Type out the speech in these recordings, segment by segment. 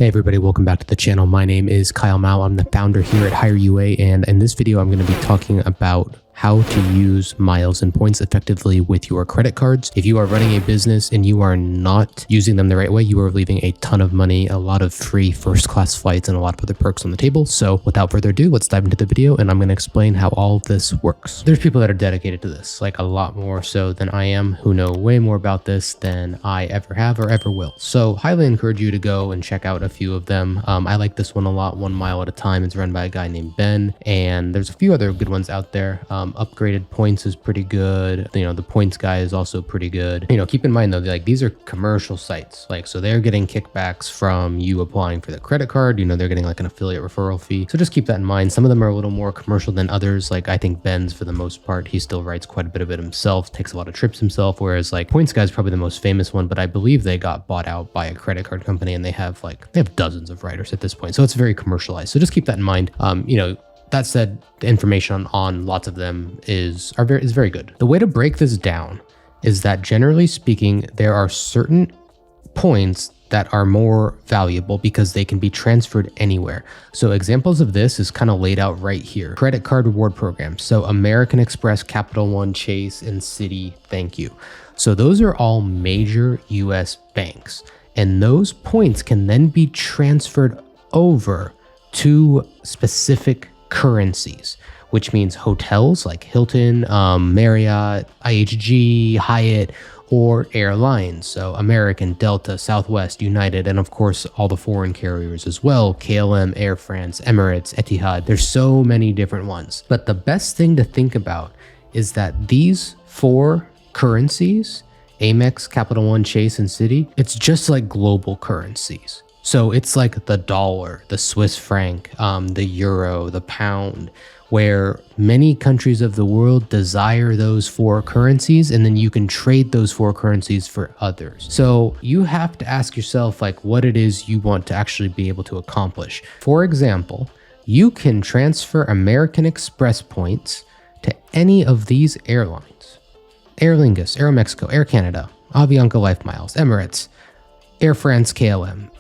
Hey everybody, welcome back to the channel. My name is Kyle Mao. I'm the founder here at HireUA, and in this video, I'm going to be talking about how to use miles and points effectively with your credit cards. If you are running a business and you are not using them the right way, you are leaving a ton of money, a lot of free first-class flights, and a lot of other perks on the table. So without further ado, let's dive into the video, and I'm going to explain how all of this works. There's people that are dedicated to this, like a lot more so than I am, who know way more about this than I ever have or ever will. So highly encourage you to go and check out a few of them. I like this one a lot, 1 mile at a time. It's run by a guy named Ben, and there's a few other good ones out there. Upgraded Points is pretty good. You know, the Points guy is also pretty good. You know, keep in mind though, like these are commercial sites, like, so they're getting kickbacks from you applying for the credit card. You know, they're getting like an affiliate referral fee. So just keep that in mind. Some of them are a little more commercial than others. Like I think Ben's, for the most part, he still writes quite a bit of it himself, takes a lot of trips himself. Whereas like Points guy is probably the most famous one, but I believe they got bought out by a credit card company and they have dozens of writers at this point. So it's very commercialized. So just keep that in mind. You know, that said, the information on lots of them is very good. The way to break this down is that generally speaking, there are certain points that are more valuable because they can be transferred anywhere. So examples of this is kind of laid out right here. Credit card reward programs. So American Express, Capital One, Chase, and Citi, thank you. So those are all major US banks. And those points can then be transferred over to specific currencies, which means hotels like Hilton, Marriott, IHG, Hyatt, or airlines. So American, Delta, Southwest, United, and of course, all the foreign carriers as well. KLM, Air France, Emirates, Etihad. There's so many different ones. But the best thing to think about is that these 4 currencies, Amex, Capital One, Chase, and Citi, it's just like global currencies. So it's like the dollar, the Swiss franc, the euro, the pound, where many countries of the world desire those 4 currencies, and then you can trade those 4 currencies for others. So you have to ask yourself like what it is you want to actually be able to accomplish. For example, you can transfer American Express points to any of these airlines. Aer Lingus, Aeromexico, Air Canada, Avianca Life Miles, Emirates, Air France, KLM,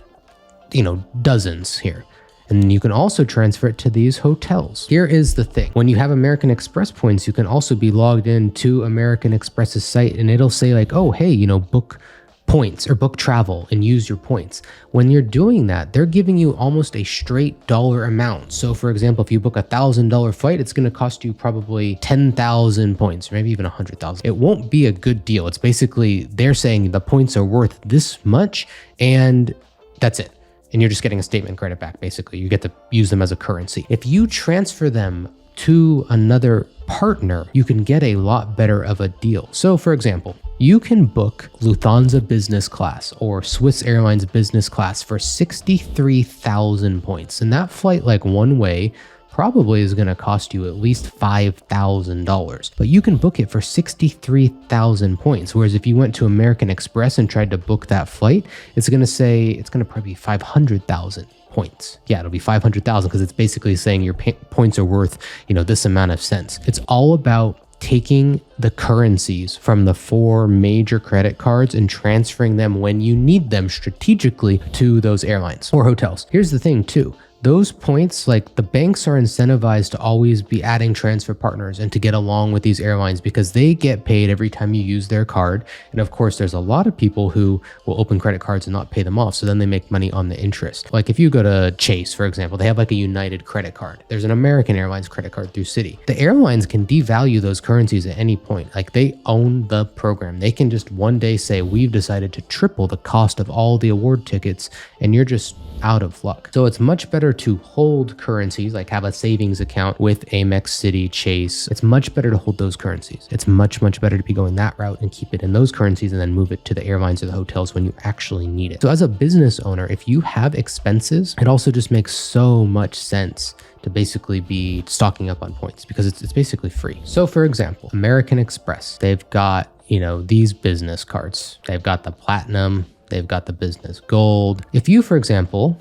you know, dozens here. And you can also transfer it to these hotels. Here is the thing. When you have American Express points, you can also be logged into American Express's site and it'll say like, oh, hey, you know, book points or book travel and use your points. When you're doing that, they're giving you almost a straight dollar amount. So for example, if you book $1,000 flight, it's going to cost you probably 10,000 points, or maybe even 100,000. It won't be a good deal. It's basically, they're saying the points are worth this much and that's it. And you're just getting a statement credit back, basically. You get to use them as a currency. If you transfer them to another partner, you can get a lot better of a deal. So for example, you can book Lufthansa business class or Swiss Airlines business class for 63,000 points. And that flight, like one way, probably is going to cost you at least $5,000, but you can book it for 63,000 points. Whereas if you went to American Express and tried to book that flight, it's going to probably be 500,000 points. Yeah, it'll be 500,000 because it's basically saying your points are worth, you know, this amount of cents. It's all about taking the currencies from the 4 major credit cards and transferring them when you need them strategically to those airlines or hotels. Here's the thing too. Those points, like the banks are incentivized to always be adding transfer partners and to get along with these airlines because they get paid every time you use their card. And of course, there's a lot of people who will open credit cards and not pay them off. So then they make money on the interest. Like if you go to Chase, for example, they have like a United credit card. There's an American Airlines credit card through Citi. The airlines can devalue those currencies at any point. Like they own the program. They can just one day say, we've decided to triple the cost of all the award tickets and you're just out of luck. So it's much better to hold currencies, like have a savings account with Amex, Citi, Chase. It's much better to hold those currencies. It's much better to be going that route and keep it in those currencies and then move it to the airlines or the hotels when you actually need it. So as a business owner, if you have expenses, it also just makes so much sense to basically be stocking up on points because it's basically free. So for example, American Express, they've got, you know, these business cards. They've got the platinum, they've got the business gold. If you, for example,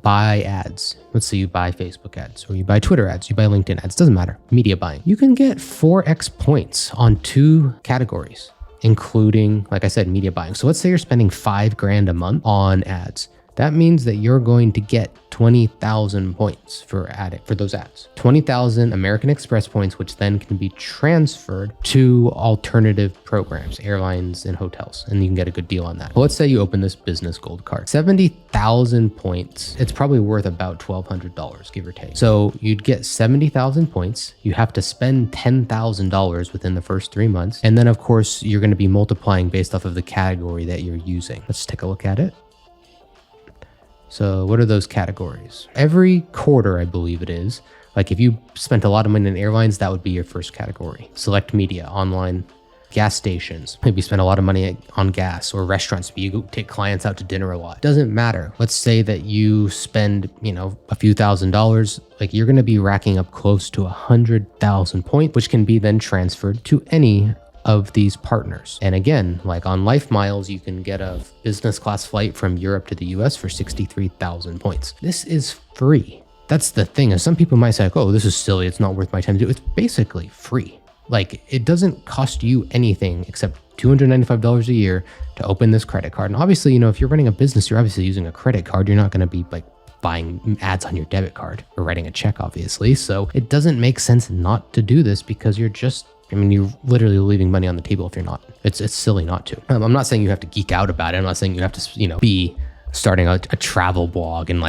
buy ads, let's say you buy Facebook ads or you buy Twitter ads, you buy LinkedIn ads, doesn't matter, media buying, you can get 4x points on 2 categories, including, like I said, media buying. So let's say you're spending $5,000 a month on ads. that means that you're going to get 20,000 points for those ads. 20,000 American Express points, which then can be transferred to alternative programs, airlines and hotels, and you can get a good deal on that. Well, let's say you open this business gold card. 70,000 points, it's probably worth about $1,200, give or take. So you'd get 70,000 points. You have to spend $10,000 within the first 3 months. And then of course, you're going to be multiplying based off of the category that you're using. Let's take a look at it. So what are those categories? Every quarter, I believe it is. Like if you spent a lot of money in airlines, that would be your first category. Select media, online, gas stations. Maybe you spend a lot of money on gas, or restaurants. Maybe you take clients out to dinner a lot. Doesn't matter. Let's say that you spend, a few $1,000s. Like you're going to be racking up close to 100,000 points, which can be then transferred to any of these partners. And again, like on Life Miles, you can get a business class flight from Europe to the US for 63,000 points. This is free. That's the thing. Some people might say, like, oh, this is silly, it's not worth my time to do. It's basically free. Like it doesn't cost you anything except $295 a year to open this credit card. And obviously, if you're running a business, you're obviously using a credit card. You're not going to be like buying ads on your debit card or writing a check, obviously. So it doesn't make sense not to do this, because you're literally leaving money on the table if you're not. It's silly not to. I'm not saying you have to geek out about it. I'm not saying you have to, be starting a travel blog and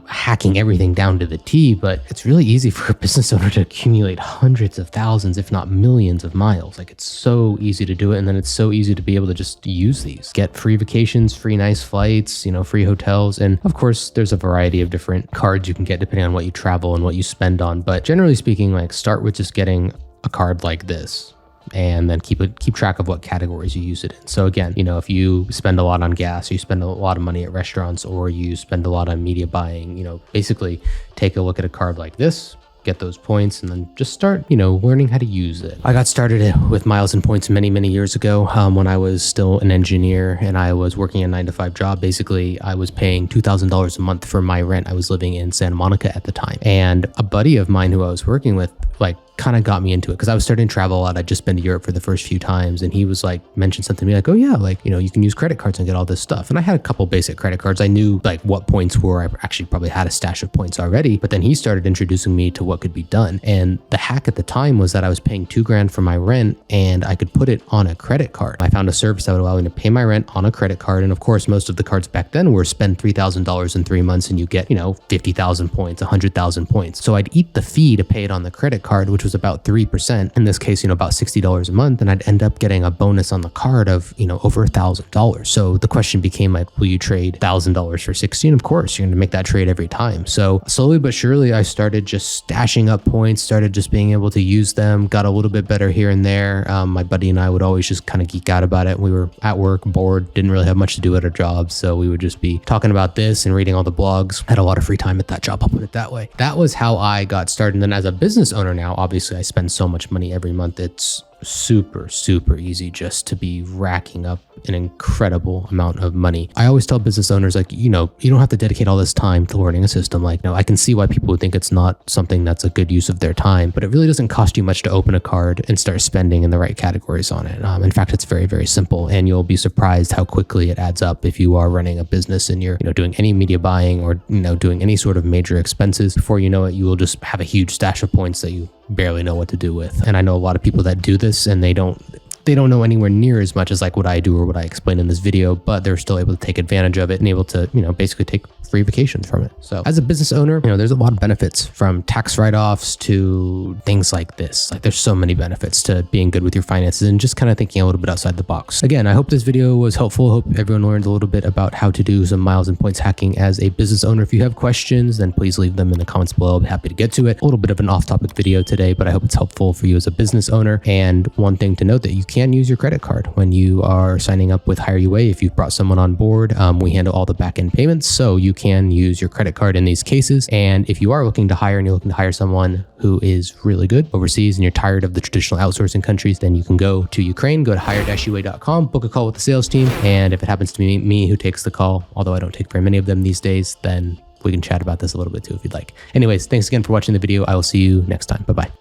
hacking everything down to the T, but it's really easy for a business owner to accumulate hundreds of thousands, if not millions of miles. Like it's so easy to do it. And then it's so easy to be able to just use these, get free vacations, free nice flights, free hotels. And of course there's a variety of different cards you can get depending on what you travel and what you spend on. But generally speaking, start with just getting a card like this, and then keep track of what categories you use it in. So again, if you spend a lot on gas, you spend a lot of money at restaurants, or you spend a lot on media buying, basically take a look at a card like this, get those points, and then just start, learning how to use it. I got started with miles and points many, many years ago when I was still an engineer and I was working a 9-to-5 job. Basically, I was paying $2,000 a month for my rent. I was living in Santa Monica at the time. And a buddy of mine who I was working with, kind of got me into it, because I was starting to travel a lot. I'd just been to Europe for the first few times, and he was mentioned something to me oh yeah, you can use credit cards and get all this stuff. And I had a couple basic credit cards. I knew what points were. I actually probably had a stash of points already, but then he started introducing me to what could be done. And the hack at the time was that I was paying $2,000 for my rent, and I could put it on a credit card. I found a service that would allow me to pay my rent on a credit card. And of course, most of the cards back then were spend $3,000 in 3 months and you get, 50,000 points, 100,000 points. So I'd eat the fee to pay it on the credit card, which was about 3%. In this case, about $60 a month. And I'd end up getting a bonus on the card of, over $1,000. So the question became will you trade $1,000 for 16? Of course, you're going to make that trade every time. So slowly but surely, I started just stashing up points, started just being able to use them, got a little bit better here and there. My buddy and I would always just kind of geek out about it. We were at work, bored, didn't really have much to do at our jobs. So we would just be talking about this and reading all the blogs. Had a lot of free time at that job, I'll put it that way. That was how I got started. And then as a business owner now, obviously I spend so much money every month. It's super easy just to be racking up an incredible amount of money. I always tell business owners, you don't have to dedicate all this time to learning a system. I can see why people would think it's not something that's a good use of their time, but it really doesn't cost you much to open a card and start spending in the right categories on it. In fact, it's very simple, and you'll be surprised how quickly it adds up if you are running a business and you're, doing any media buying or, doing any sort of major expenses. Before you know it, you will just have a huge stash of points that you barely know what to do with. And I know a lot of people that do this and they don't know anywhere near as much as what I do or what I explain in this video, but they're still able to take advantage of it and able to, basically take free vacations from it. So as a business owner, there's a lot of benefits, from tax write-offs to things like this. There's so many benefits to being good with your finances and just kind of thinking a little bit outside the box. Again, I hope this video was helpful. Hope everyone learned a little bit about how to do some miles and points hacking as a business owner. If you have questions, then please leave them in the comments below. I'll be happy to get to it. A little bit of an off-topic video today, but I hope it's helpful for you as a business owner. And one thing to note, that you can use your credit card when you are signing up with HireUA. If you've brought someone on board, we handle all the back-end payments, so you can use your credit card in these cases. And if you are looking to hire and you're looking to hire someone who is really good overseas and you're tired of the traditional outsourcing countries, then you can go to Ukraine, go to hire-ua.com, book a call with the sales team. And if it happens to be me who takes the call, although I don't take very many of them these days, then we can chat about this a little bit too if you'd like. Anyways, thanks again for watching the video. I will see you next time. Bye-bye.